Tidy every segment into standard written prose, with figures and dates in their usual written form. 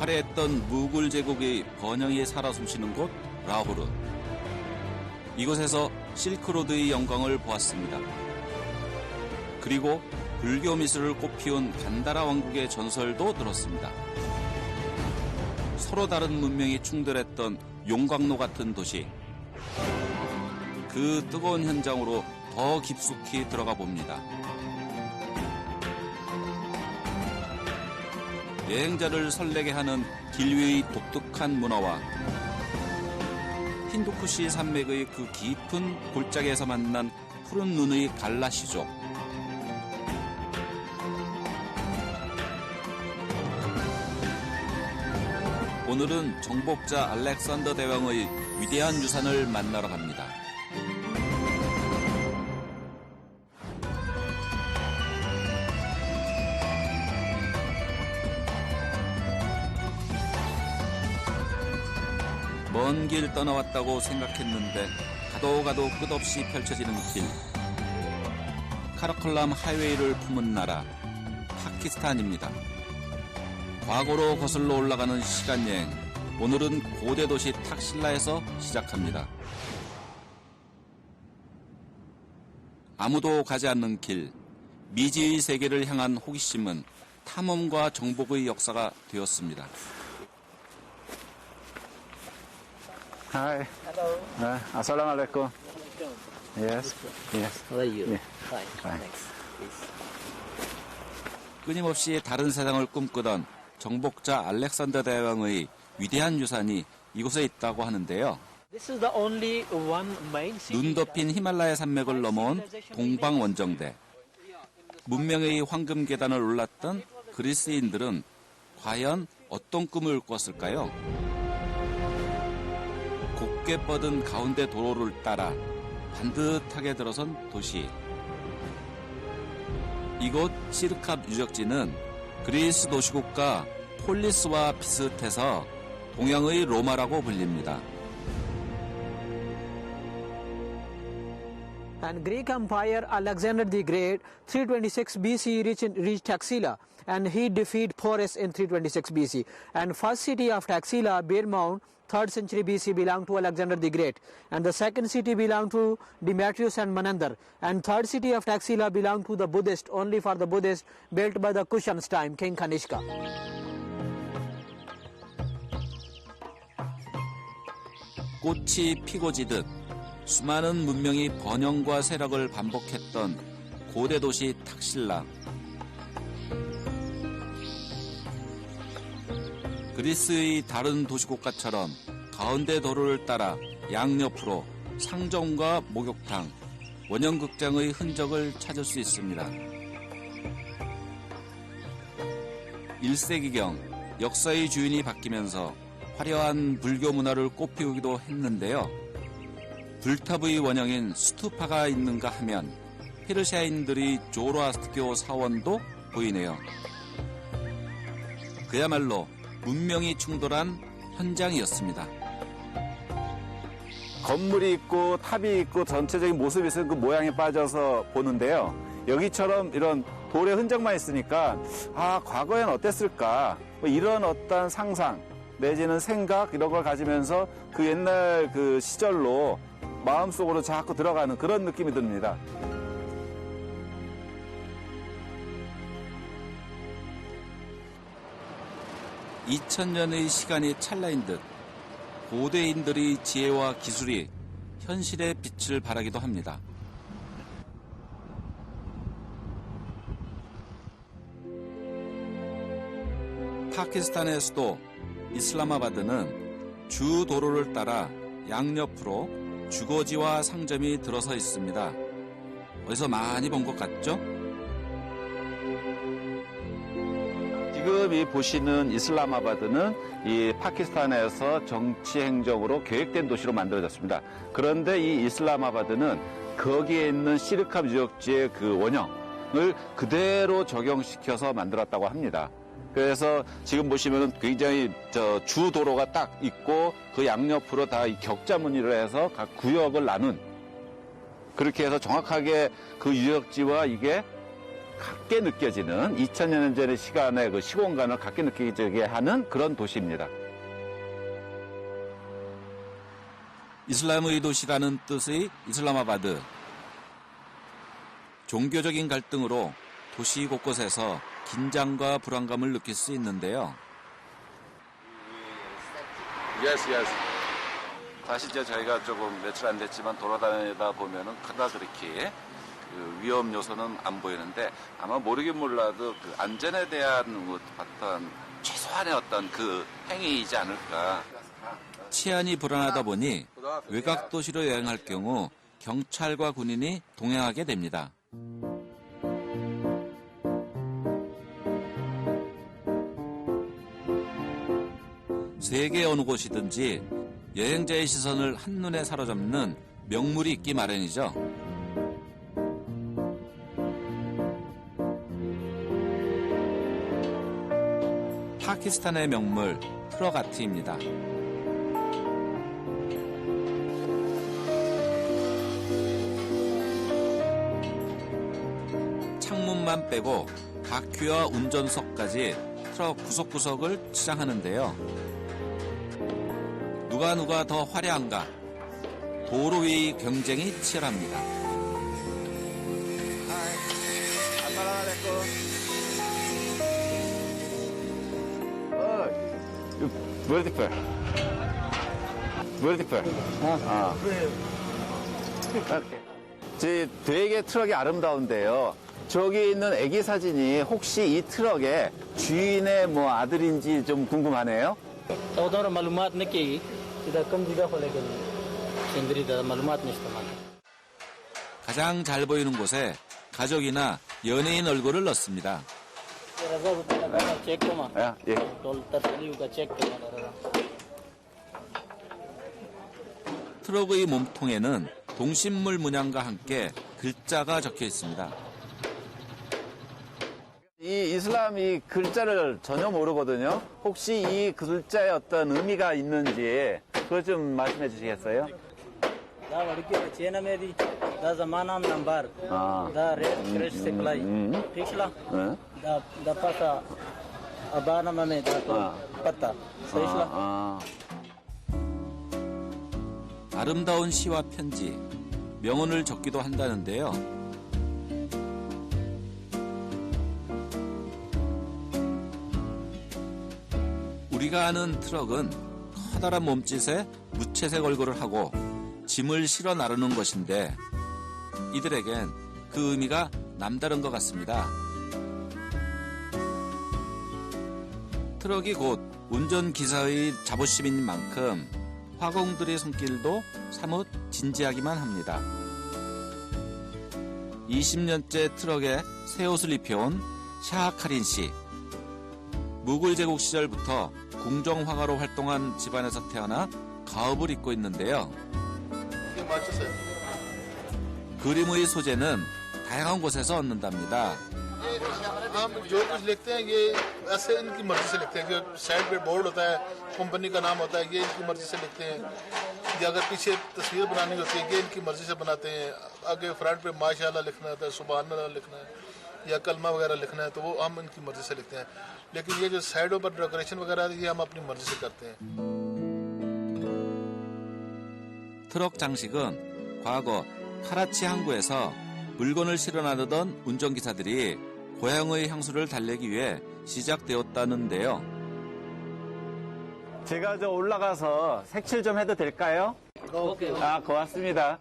화려했던 무굴 제국의 번영이 살아 숨쉬는 곳 라호르. 이곳에서 실크로드의 영광을 보았습니다. 그리고 불교 미술을 꽃피운 간다라 왕국의 전설도 들었습니다. 서로 다른 문명이 충돌했던 용광로 같은 도시. 그 뜨거운 현장으로 더 깊숙이 들어가 봅니다. 여행자를 설레게 하는 길 위의 독특한 문화와 힌두쿠시 산맥의 그 깊은 골짜기에서 만난 푸른 눈의 갈라시족. 오늘은 정복자 알렉산더 대왕의 위대한 유산을 만나러 갑니다. 먼 길 떠나왔다고 생각했는데 가도 끝없이 펼쳐지는 길. 카라콜람 하이웨이를 품은 나라 파키스탄입니다. 과거로 거슬러 올라가는 시간여행. 오늘은 고대 도시 탁실라에서 시작합니다. 아무도 가지 않는 길. 미지의 세계를 향한 호기심은 탐험과 정복의 역사가 되었습니다. Hi. Hello. Assalamualaikum. Yes. Yes. How are you? Yeah. Fine. Fine. Thanks. Please. 끊임없이 다른 세상을 꿈꾸던 정복자 알렉산더 대왕의 위대한 유산이 이곳에 있다고 하는데요. This is the only one main city. 눈 덮인 히말라야 산맥을 넘어온 동방원정대. 문명의 황금 계단을 올랐던 그리스인들은 과연 어떤 꿈을 꿨을까요? 곱게 뻗은 가운데 도로를 따라 반듯하게 들어선 도시. 이곳 시르캅 유적지는 그리스 도시국가 폴리스와 비슷해서 동양의 로마라고 불립니다. And Greek Empire, Alexander the Great, 326 BC reached Taxila, and he defeated Porus in 326 BC. And first city of Taxila, Bear Mount, 3rd century BC, belonged to Alexander the Great. And the second city belonged to Demetrius and Menander. And third city of Taxila belonged to the Buddhist, only for the Buddhists, built by the Kushan's time, King Kanishka. 꽃이 피고 지듯 수많은 문명이 번영과 세락을 반복했던 고대 도시 탁실라. 그리스의 다른 도시국가처럼 가운데 도로를 따라 양옆으로 상점과 목욕탕, 원형극장의 흔적을 찾을 수 있습니다. 1세기경 역사의 주인이 바뀌면서 화려한 불교 문화를 꽃피우기도 했는데요. 불탑의 원형인 스투파가 있는가 하면 페르시아인들의 조로아스트교 사원도 보이네요. 그야말로 문명이 충돌한 현장이었습니다. 건물이 있고 탑이 있고 전체적인 모습이 있으면 그 모양에 빠져서 보는데요. 여기처럼 이런 돌의 흔적만 있으니까 과거엔 어땠을까? 뭐 이런 어떤 상상 내지는 생각 이런 걸 가지면서 그 옛날 그 시절로 마음속으로 자꾸 들어가는 그런 느낌이 듭니다. (2000년의) 시간이 찰나인 듯 고대인들의 지혜와 기술이 현실의 빛을 발하기도 합니다. 파키스탄의 수도 이슬라마바드는 주 도로를 따라 양옆으로 주거지와 상점이 들어서 있습니다. 어디서 많이 본 것 같죠? 지금 이 보시는 이슬라마바드는 이 파키스탄에서 정치 행정으로 계획된 도시로 만들어졌습니다. 그런데 이 이슬라마바드는 거기에 있는 시르캅 유적지의 그 원형을 그대로 적용시켜서 만들었다고 합니다. 그래서 지금 보시면은 굉장히 주 도로가 딱 있고 그 양옆으로 다 이 격자 무늬로 해서 각 구역을 나눈 그렇게 해서 정확하게 그 유적지와 이게 갖게 느껴지는 2000여 년 전의 시간의 그 시공간을 갖게 느끼게 하는 그런 도시입니다. 이슬람의 도시라는 뜻의 이슬람아바드. 종교적인 갈등으로 도시 곳곳에서 긴장과 불안감을 느낄 수 있는데요. 다시 이제 저희가 조금 며칠 안 됐지만 돌아다니다 보면은 그다지 그렇게 그 위험 요소는 안 보이는데 아마 모르긴 몰라도 그 안전에 대한 어떤 최소한의 어떤 그 행위이지 않을까. 치안이 불안하다 보니 외곽 도시로 여행할 경우 경찰과 군인이 동행하게 됩니다. 세계 어느 곳이든지 여행자의 시선을 한눈에 사로잡는 명물이 있기 마련이죠. 파키스탄의 명물 트럭아트입니다. 창문만 빼고 바퀴와 운전석까지 트럭 구석구석을 치장하는데요. 누가 더 화려한가? 도로 위 경쟁이 치열합니다. Beautiful. 되게 트럭이 아름다운데요. 저기 있는 애기 사진이 혹시 이 트럭의 주인의 뭐 아들인지 좀 궁금하네요. उधर मालूमात नहीं की इधर कम जगह को लेकर केंद्रीय मालूमात नहीं इस्तेमाल 가장 잘 보이는 곳에 가족이나 연예인 얼굴을 넣습니다. चेक तो मां 야, 예. टोल तरसली का चेक तो 트럭의 몸통에는 동식물 문양과 함께 글자가 적혀 있습니다. 이 이슬람이 글자를 전혀 모르거든요. 혹시 이 글자에 어떤 의미가 있는지 그거 좀 말씀해 주시겠어요? दा लड़की चेन में दी दा जमाना नंबर दा रेड क्रेश सिक्लाई ठीक ला दा पासा अबाना में दा तो पत्ता सही ला 아름다운 시와 편지, 명언을 적기도 한다는데요. 우리가 아는 트럭은 커다란 몸짓에 무채색 얼굴을 하고 짐을 실어 나르는 것인데 이들에겐 그 의미가 남다른 것 같습니다. 트럭이 곧 운전기사의 자부심인 만큼 화공들의 손길도 사뭇 진지하기만 합니다. 20년째 트럭에 새 옷을 입혀온 샤하카린 씨. 무굴 제국 시절부터 궁정화가로 활동한 집안에서 태어나 가업을 잇고 있는데요. 그림의 소재는 다양한 곳에서 얻는답니다. हम जो कुछ लिखते हैं ये ऐसे इनकी मर्जी से लिखते हैं कि साइड पे बोर्ड होता है कंपनी का नाम होता है ये इनकी मर्जी से लिखते हैं या अगर पीछे तस्वीर बनानी होती है ये इनकी मर्जी से बनाते हैं आगे फ्रंट पे माशाल्लाह लिखना होता है सुभान अल्लाह लिखना है या कलमा वगैरह लिखना है तो वो हम इनकी मर्जी से लिखते हैं लेकिन ये जो साइडों पर डेकोरेशन वगैरह ये हम अपनी मर्जी से करते हैं। 트럭 장식은 과거 카라치 항구에서 물건을 실어 나르던 운전기사들이 고향의 향수를 달래기 위해 시작되었다는데요. 제가 저 올라가서 색칠 좀 해도 될까요? ओके 아, 고맙습니다.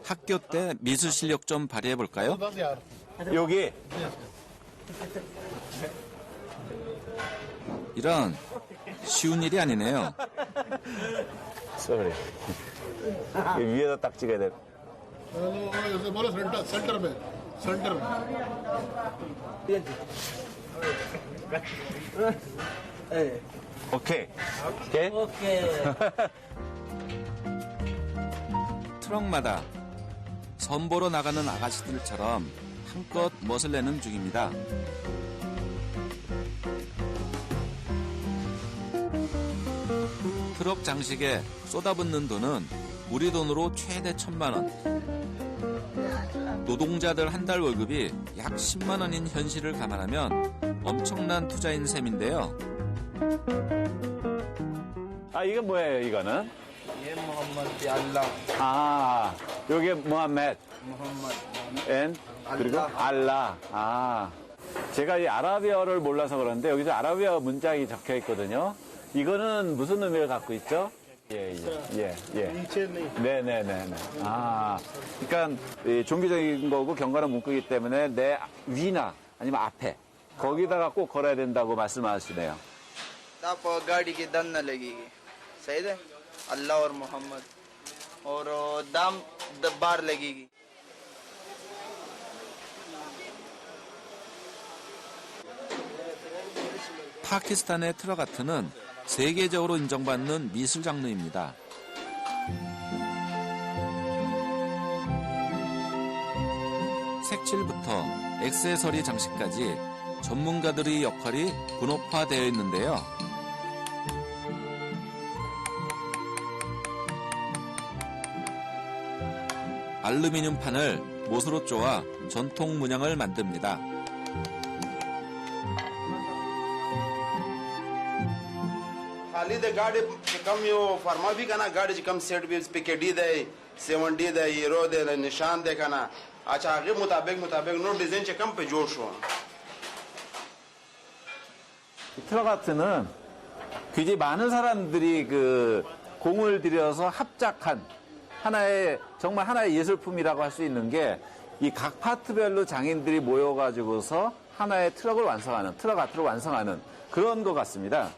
학교 때 미술 실력 좀 발휘해 볼까요? 여기 이런 쉬운 일이 아니네요. 쏘리. 위에다 딱 찍어야 돼. बोलो सेंटर में सेंटर में 오케이. 오케이. ओके 트럭마다 선보러 나가는 아가씨들처럼 한껏 멋을 내는 중입니다. 트럭 장식에 쏟아붓는 돈은 우리 돈으로 최대 1,000만 원. 노동자들 한 달 월급이 약 10만 원인 현실을 감안하면 엄청난 투자인 셈인데요. 아, 이게 뭐예요, 이거는? ये मोहम्मद पे अल्लाह 아, 요게 무함메드. मोहम्मद 엔 그리고 알라. 아, 제가 이 아라비아어를 몰라서 그런데 여기서 아라비아 문장이 적혀 있거든요. 이거는 무슨 의미를 갖고 있죠? 예. नीचे नहीं 네네네네. 아, 그러니까 이 종교적인 거고 경건한 문구이기 때문에 내 위나 아니면 앞에 거기다가 꼭 걸어야 된다고 말씀하시네요. आप गाड़ी की दम न लगेगी सही है अल्लाह और मोहम्मद और दाम बार लगेगी 파키스탄의 트럭 아트는 세계적으로 인정받는 미술 장르입니다. 색칠부터 액세서리 장식까지 전문가들의 역할이 분업화되어 있는데요. 알루미늄 판을 못으로 쪼아 전통 문양을 만듭니다. खाली दे गाड़ी के कम यो फरमा भी कना गाड़ी के कम सेट भी पे के डी दे 7D दे हीरो दे निशान दे कना अच्छा आगे मुताबिक नो डिजाइन चे कम पे जोड़ शो 이 트럭 아트는 굉장히 많은 사람들이 그 공을 들여서 합작한 정말 하나의 예술품이라고 할 수 있는 게 이 각 파트별로 장인들이 모여가지고서 하나의 트럭을 완성하는, 트럭 아트를 완성하는 그런 것 같습니다.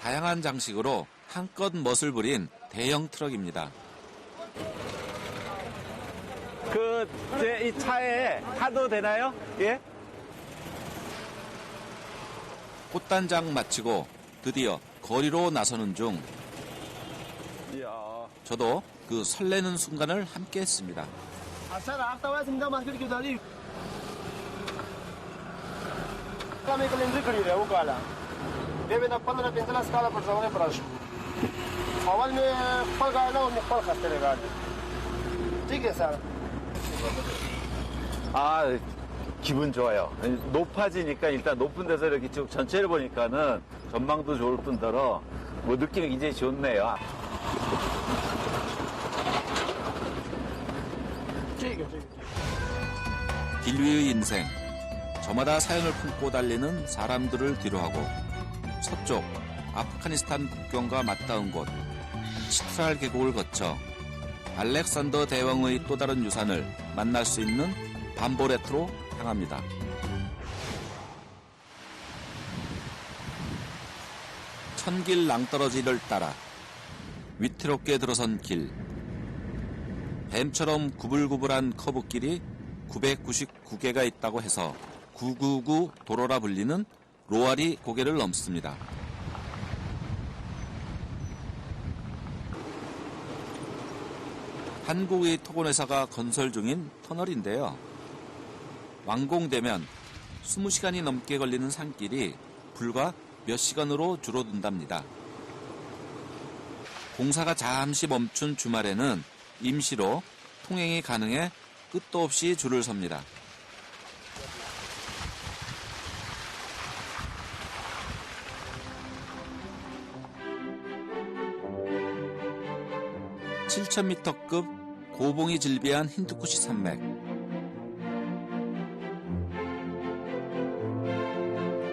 다양한 장식으로 한껏 멋을 부린 대형 트럭입니다. 제 이 차에 타도 되나요? 예? 꽃단장 마치고 드디어 거리로 나서는 중 이야. 저도 그 설레는 순간을 함께 했습니다. सर आपका वैसे इंदा मार्केट की दादी कम एक लेंद्री खड़ी है वो काला देवे ना 15 स्काला पर जाने पर अवल में फल गाना और फल खाते रहेगा ठीक है सर 아, 기분 좋아요. 높아지니까 일단 높은 데서 이렇게 쭉 전체를 보니까는 전망도 좋을 뿐더러 뭐 느낌이 굉장히 좋네요. 길 위의 인생, 저마다 사연을 품고 달리는 사람들을 뒤로하고 서쪽 아프가니스탄 국경과 맞닿은 곳 치트랄 계곡을 거쳐 알렉산더 대왕의 또 다른 유산을 만날 수 있는 밤보레트로 향합니다. 천길 낭떠러지를 따라 위태롭게 들어선 길, 뱀처럼 구불구불한 커브길이 999개가 있다고 해서 999 도로라 불리는 로아리 고개를 넘습니다. 한국의 토건회사가 건설 중인 터널인데요. 완공되면 20시간이 넘게 걸리는 산길이 불과 몇 시간으로 줄어든답니다. 공사가 잠시 멈춘 주말에는 임시로 통행이 가능해 끝도 없이 줄을 섭니다. (7,000m급) 고봉이 질비한 힌두쿠시 산맥.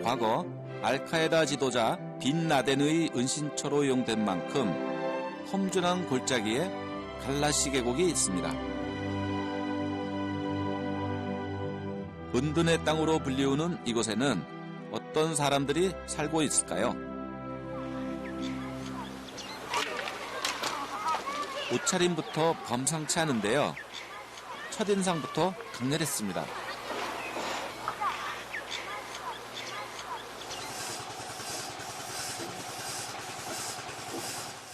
과거 알카에다 지도자 빈 라덴의 은신처로 이용된 만큼 험준한 골짜기에 갈라시 계곡이 있습니다. 은둔의 땅으로 불리우는 이곳에는 어떤 사람들이 살고 있을까요? 옷차림부터 범상치 않은데요. 첫인상부터 강렬했습니다.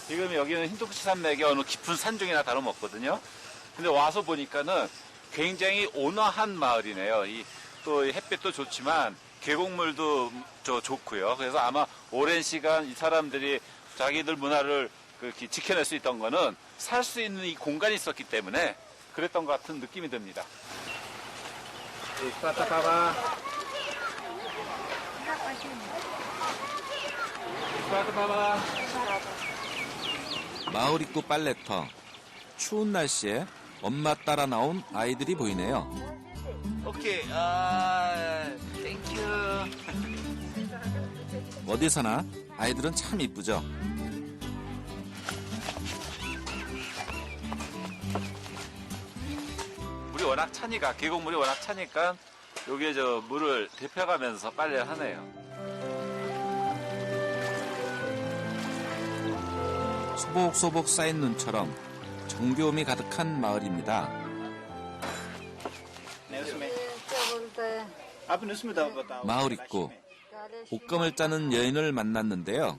지금 여기는 힌두쿠시 산맥의 어느 깊은 산중이나 다름없거든요. 근데 와서 보니까는 굉장히 온화한 마을이네요. 또 햇빛도 좋지만 계곡물도 좋고요. 그래서 아마 오랜 시간 이 사람들이 자기들 문화를 그렇게 지켜낼 수 있던 거는 살 수 있는 이 공간이 있었기 때문에 그랬던 것 같은 느낌이 듭니다. 마을 입구 빨래터. 추운 날씨에 엄마 따라 나온 아이들이 보이네요. 오케이, 땡큐. 어디서나 아이들은 참 이쁘죠. 물이 워낙 차니까, 계곡물이 워낙 차니까 여기에 저 물을 데펴가면서 빨래를 하네요. 소복소복 쌓인 눈처럼 정겨움이 가득한 마을입니다. 마을 입구, 옷감을 짜는 여인을 만났는데요.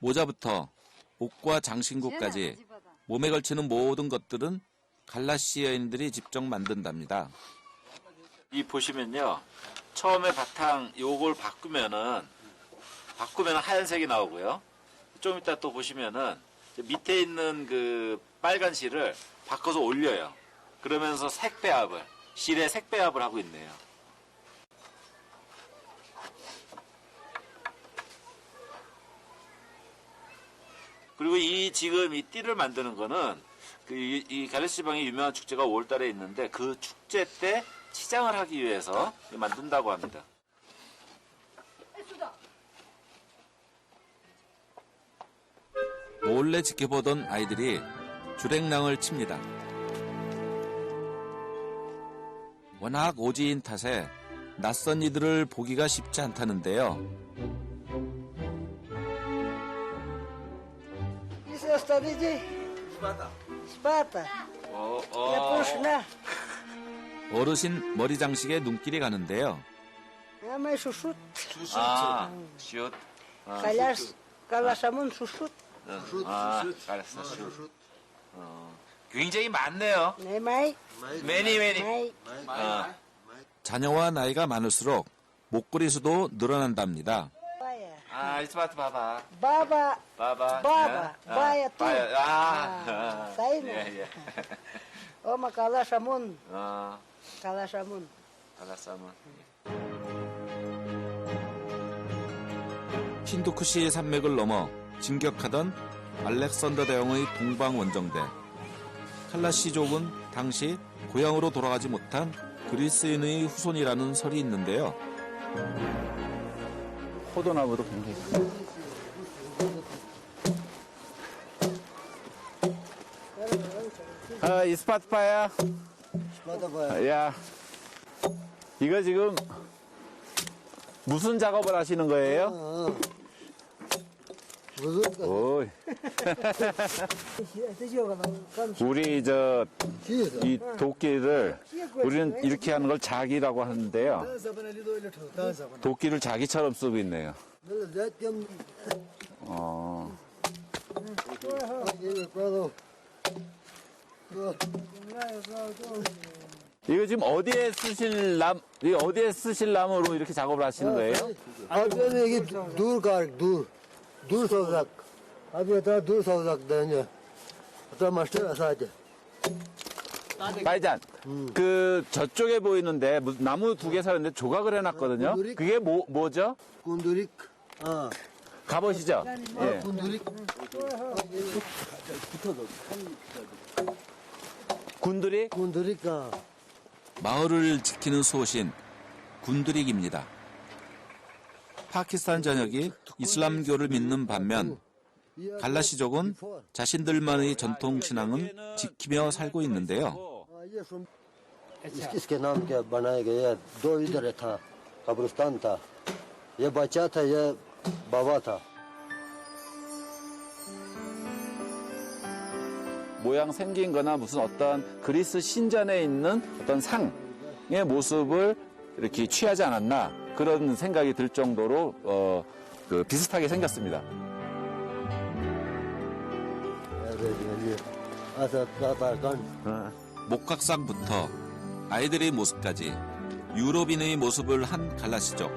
모자부터 옷과 장신구까지 몸에 걸치는 모든 것들은 갈라시 여인들이 직접 만든답니다. 이 보시면요, 처음에 바탕 요걸 바꾸면은 하얀색이 나오고요. 좀 이따 또 보시면은 밑에 있는 그 빨간 실을 바꿔서 올려요. 그러면서 실의 색배합을 하고 있네요. 그리고 지금 이 띠를 만드는 거는 이 갈레시 지방의 유명한 축제가 5월달에 있는데 그 축제 때 치장을 하기 위해서 만든다고 합니다. 몰래 지켜보던 아이들이 주랭랑을 칩니다. 워낙 오지인 탓에 낯선 이들을 보기가 쉽지 않다는데요. 어르신 머리 장식에 눈길이 가는데요. 슛. 갈라샤문 슈슈. 알았어, 슛. 굉장히 많네요. 매니. 자녀와 나이가 많을수록 목걸이 수도 늘어난답니다. 이스마트 봐봐. 바바. 바야 또. 예. 엄마 갈라샤문. 갈라사문. 힌두쿠시 산맥을 넘어 진격하던 알렉산더 대왕의 동방 원정대. 칼라시족은 당시 고향으로 돌아가지 못한 그리스인의 후손이라는 설이 있는데요. 포도나무도 굉장히. 이스파트파야. 야, 이거 지금 무슨 작업을 하시는 거예요? 오이. 우리 이 도끼를 우리는 이렇게 하는 걸 자기라고 하는데요. 도끼를 자기처럼 쓰고 있네요. 이거 지금 어디에 쓰실 나무로 이렇게 작업을 하시는 거예요? दूर सौजक अभी इतना दूर सौजक देंगे तो मास्टर ऐसा 빨잔. 그 저쪽에 보이는데 나무 2개 사는데 조각을 해놨거든요. 그게 뭐죠? कुंदुरिक 가보시죠. 예. कुंदुरिक 군두리? कुंदुरिक 마을을 지키는 수호신 군두릭입니다. 파키스탄 전역이 이슬람교를 믿는 반면 갈라시족은 자신들만의 전통 신앙을 지키며 살고 있는데요. इसके नाम क्या बनाया गया दो इधर था कब्रिस्तान था ये बच्चा था ये बाबा था 모양 생긴 거나 무슨 어떤 그리스 신전에 있는 어떤 상의 모습을 이렇게 취하지 않았나 그런 생각이 들 정도로 비슷하게 생겼습니다. 목각상부터 아이들의 모습까지 유럽인의 모습을 한 갈라시족.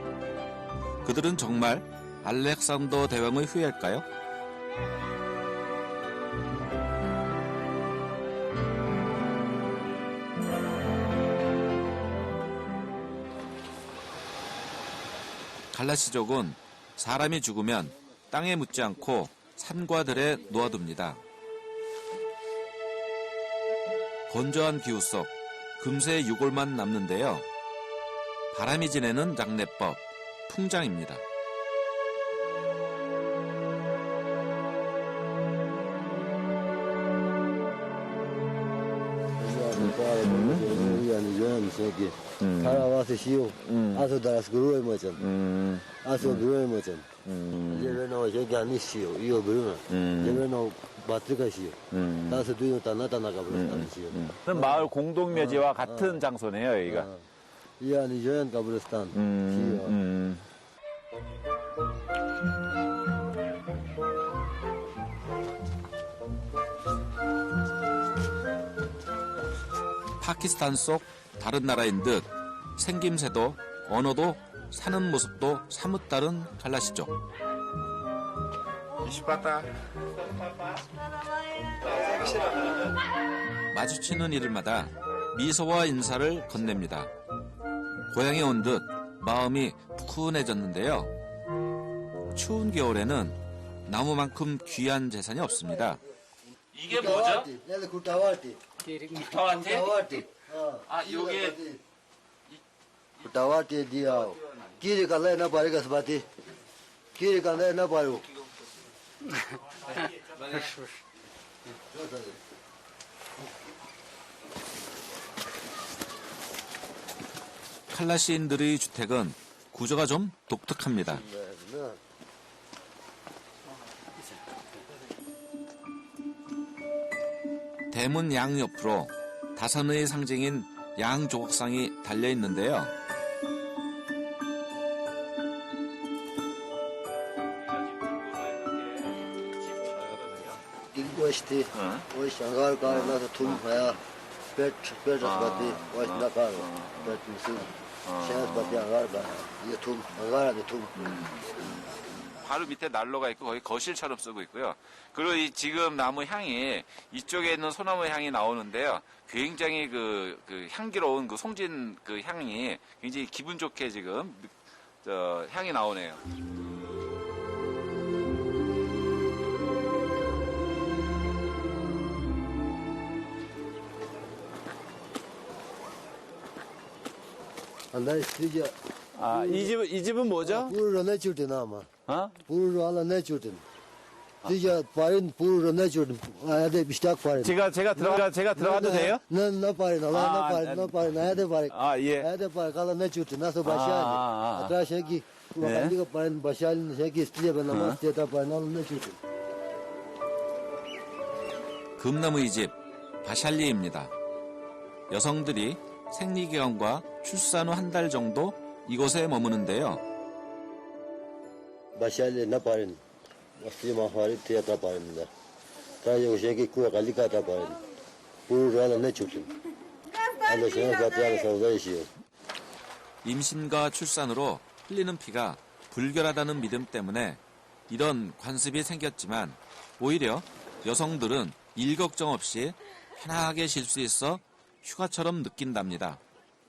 그들은 정말 알렉산더 대왕의 후예일까요? 갈라시족은 사람이 죽으면 땅에 묻지 않고 산과 들에 놓아둡니다. 건조한 기후 속 금세 유골만 남는데요. 바람이 지내는 장례법, 풍장입니다. 마을 공동묘지와 같은 장소네요, 여기가. 파키스탄 속 다른 나라인 듯 생김새도 언어도 사는 모습도 사뭇 다른 갈라시족. 마주치는 이들마다 미소와 인사를 건넵니다. 고향에 온 듯 마음이 푸근해졌는데요. 추운 겨울에는 나무만큼 귀한 재산이 없습니다. 이게 뭐죠? 구타와티? 아, 요게 구타와티 디아. 키리 갈래 나 바리가 스바티. 키리 갈래 나 바루. 칼라시인들의 주택은 구조가 좀 독특합니다. 대문 양 옆으로 다산의 상징인 양 조각상이 달려 있는데요. 이것이 왜 상가를 가면서 tum파야 배트 바디 와이나 가로 배트 무슨 샤스 바디 안가가 이게 tum 안가라데 tum 바로 밑에 난로가 있고 거의 거실처럼 쓰고 있고요. 그리고 이 지금 나무 향이 이쪽에 있는 소나무 향이 나오는데요. 굉장히 그 향기로운 그 송진 그 향이 굉장히 기분 좋게 지금 향이 나오네요. 안다 스티자 아, 이 집은 뭐죠? 불을 내줄 때 아마 어? 불을 하나 내줄 때 스티자 파인 불을 내줄 때 아야데 비스탁 파인 제가 들어가도 돼요? 나 파인 나 파인 아야데 파인 아, 예. 아야데 파인 갈라 내줄 때 나서 바샤니 아트라 셰기 와간디가 파인 바샤니 셰기 스티자 베나마 스티자 파인 나 내줄 때 금나무의 집 바샬리입니다. 여성들이 생리기간과 출산 후 한 달 정도 이곳에 머무는데요. 바샬리 나 파인 스티마 파인 티아타 파인다 타요 셰기 쿠아 갈리카타 파인 불을 하나 내줄 때 알로 셰가 바티아가 사우다이시요 임신과 출산으로 흘리는 피가 불결하다는 믿음 때문에 이런 관습이 생겼지만 오히려 여성들은 일 걱정 없이 편하게 쉴 수 있어 휴가처럼 느낀답니다.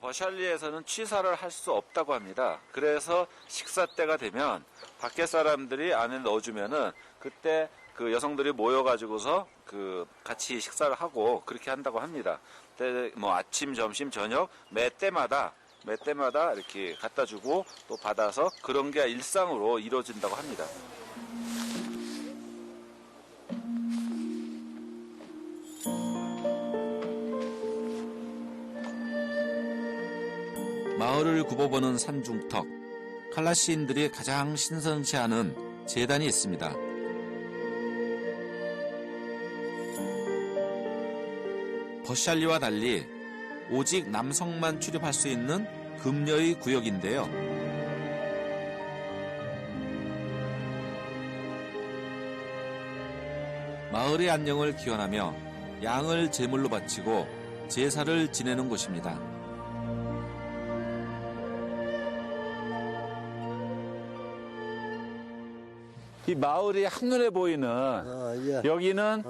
버샬리에서는 취사를 할 수 없다고 합니다. 그래서 식사 때가 되면 밖에 사람들이 안에 넣어주면은 그때 그 여성들이 모여가지고서 그 같이 식사를 하고 그렇게 한다고 합니다. 그때 뭐 아침, 점심, 저녁 매 때마다 이렇게 갖다 주고 또 받아서 그런 게 일상으로 이루어진다고 합니다. 마을을 굽어보는 산중턱, 칼라시인들이 가장 신선시하는 제단이 있습니다. 버샬리와 달리 오직 남성만 출입할 수 있는 금녀의 구역인데요. 마을의 안녕을 기원하며 양을 제물로 바치고 제사를 지내는 곳입니다. 이 마을이 한눈에 보이는 예. 여기는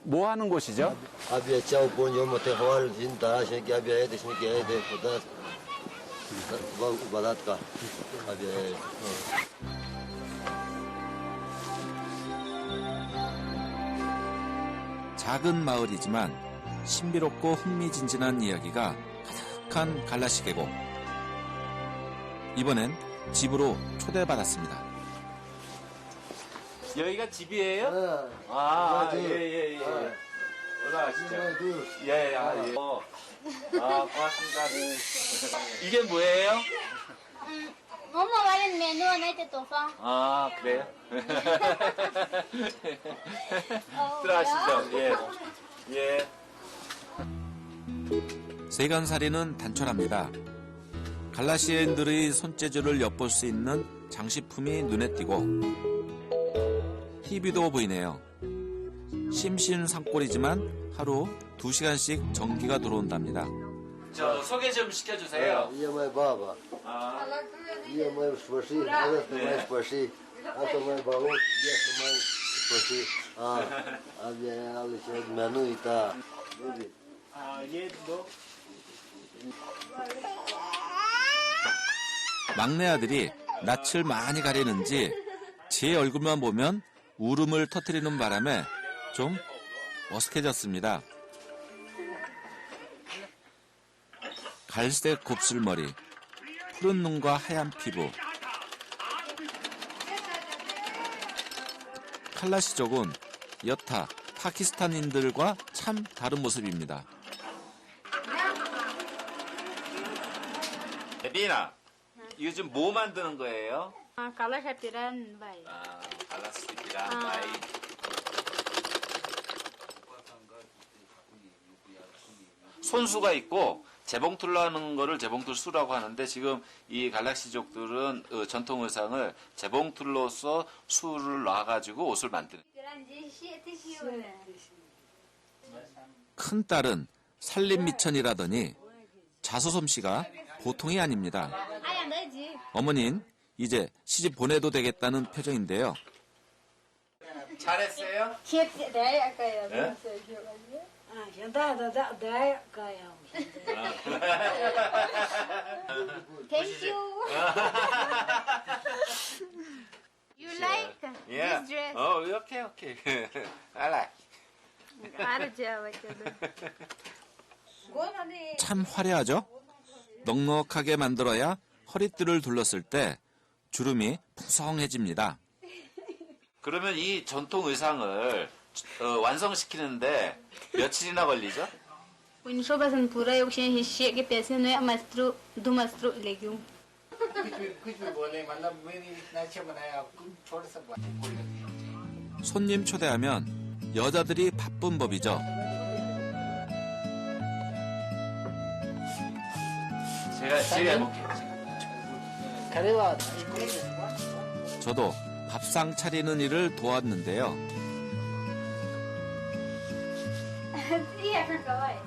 뭐 하는 곳이죠? 아비야 짜오 본요 못해 호알 진다 쉐기 아비야 해야 되시니까 해야 돼 보다 바닷가 아비야 작은 마을이지만 신비롭고 흥미진진한 이야기가 가득한 갈라시 계곡. 이번엔 집으로 초대받았습니다. 여기가 집이에요? 네. 예. 올라가시죠. 예. 고맙습니다. 이게 뭐예요? Mamawalan menu na ito tofa. 아, 그래요? 들어가시죠. 예. 세간살이는 단촐합니다. 갈라시아인들의 손재주를 엿볼 수 있는 장식품이 눈에 띄고 TV도 보이네요. 심신산골이지만 하루 2시간씩 전기가 들어온답니다. 저 소개 좀 시켜주세요. 이게 뭐야 봐봐 이게 뭐야 스포시 아들 뭐야 스포시 아또 뭐야 바보 이게 뭐야 스포시 아비야 알리시 메뉴 있다 막내 아들이 낯을 많이 가리는지 제 얼굴만 보면 울음을 터뜨리는 바람에 좀 어색해졌습니다. 갈색 곱슬머리, 푸른 눈과 하얀 피부. 칼라시족은 여타 파키스탄인들과 참 다른 모습입니다. 리나, 이거 지금 뭐 만드는 거예요? Kalau sapiran baik. 갈라시랑 바이. 손수가 있고 재봉틀로 하는 거를 재봉틀수라고 하는데 지금 이 갈락시족들은 전통 의상을 재봉틀로서 수를 놔가지고 옷을 만드는. 큰 딸은 살림미천이라더니 자소솜씨가 보통이 아닙니다. 어머닌 이제 시집 보내도 되겠다는 표정인데요. 잘했어요? 네? Thank you. You like this dress? 오케이. I like. 알았죠, 참 화려하죠? 넉넉하게 만들어야 허리띠를 둘렀을 때 주름이 풍성해집니다. 그러면 이 전통 의상을 완성시키는데 며칠이나 걸리죠? Unsho basan pura yung siya ke pese no ya maestro do maestro legume. 손님 초대하면 여자들이 바쁜 법이죠. 제가 해볼게요. 저도 밥상 차리는 일을 도왔는데요. Iya, berkawai.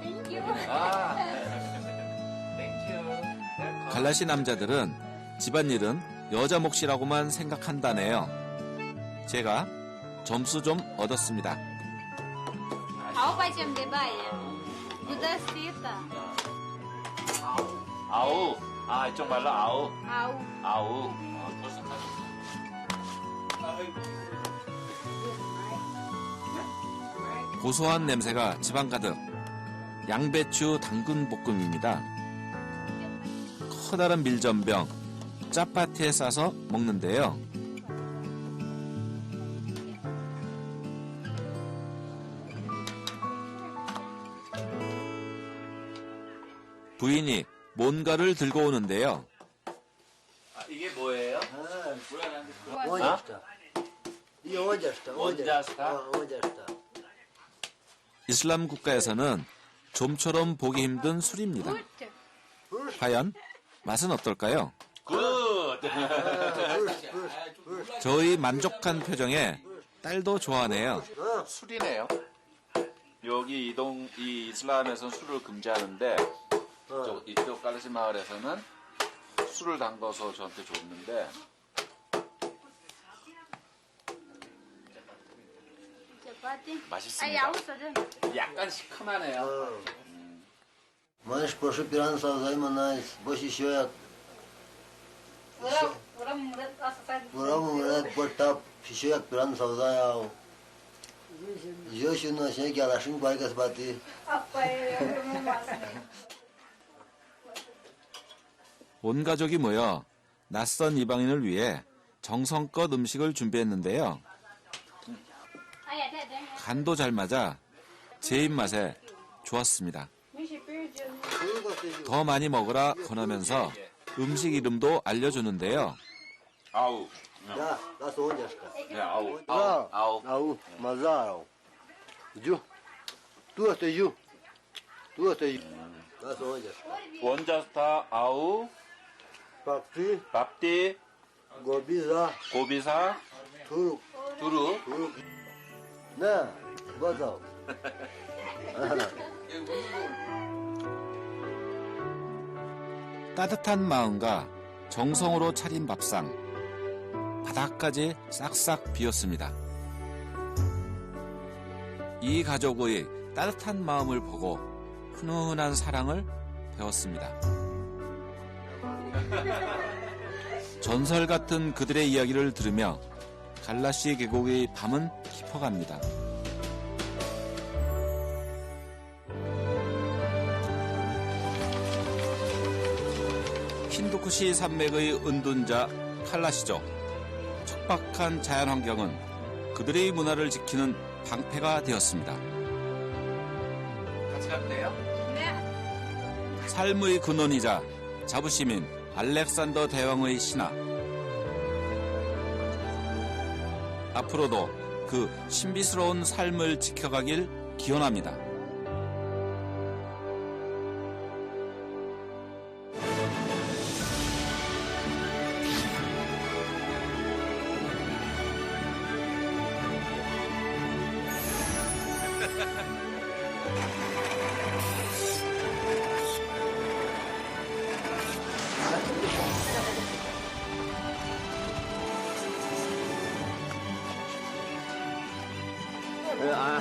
Thank you. 땡큐. 갈라시 남자들은 집안일은 여자 몫이라고만 생각한다네요. 제가 점수 좀 얻었습니다. Ako pa siyang bebaya. Budas tita. 아우. 이쪽 말로 아우. Au. 벌써 타셨어. 고소한 냄새가 집안 가득. 양배추 당근 볶음입니다. 커다란 밀전병, 짜파티에 싸서 먹는데요. 부인이 뭔가를 들고 오는데요. 이게 뭐예요? 오자스타 이게 오자스타 오자스타? 오자스타 이슬람 국가에서는 좀처럼 보기 힘든 술입니다. 과연 맛은 어떨까요? 굿! 저의 만족한 표정에 딸도 좋아하네요. 술이네요. 여기 이 이슬람에서는 술을 금지하는데 이쪽 갈라시 마을에서는 술을 담가서 저한테 줬는데 맛있습니다. 약간 시큼하네요. Манеш прошу пиран савзайма найс. Боши шоят. Урам мурат бортап шоят пиран савзаяу. Йошуна шеки алашин баргас бати. 온 가족이 모여 낯선 이방인을 위해 정성껏 음식을 준비했는데요. 간도 잘 맞아 제 입맛에 좋았습니다. 더 많이 먹으라 권하면서 음식 이름도 알려주는데요. 아우. Да, да соняшка. 네, 아우. Ау, мазарау. Ю. Туата ю. Туата ю. Да соняшка. 원자스타 아우 Пакти, 밥띠 гобиза, 고비사 турук. 두루 네, 맞아. 따뜻한 마음과 정성으로 차린 밥상 바닥까지 싹싹 비었습니다. 이 가족의 따뜻한 마음을 보고 훈훈한 사랑을 배웠습니다. 전설 같은 그들의 이야기를 들으며 갈라시 계곡의 밤은 깊어갑니다. 힌두쿠시 산맥의 은둔자 칼라시족. 척박한 자연환경은 그들의 문화를 지키는 방패가 되었습니다. 같이 가면 돼요? 네. 삶의 근원이자 자부심인 알렉산더 대왕의 신화. 앞으로도 그 신비스러운 삶을 지켜가길 기원합니다. 아,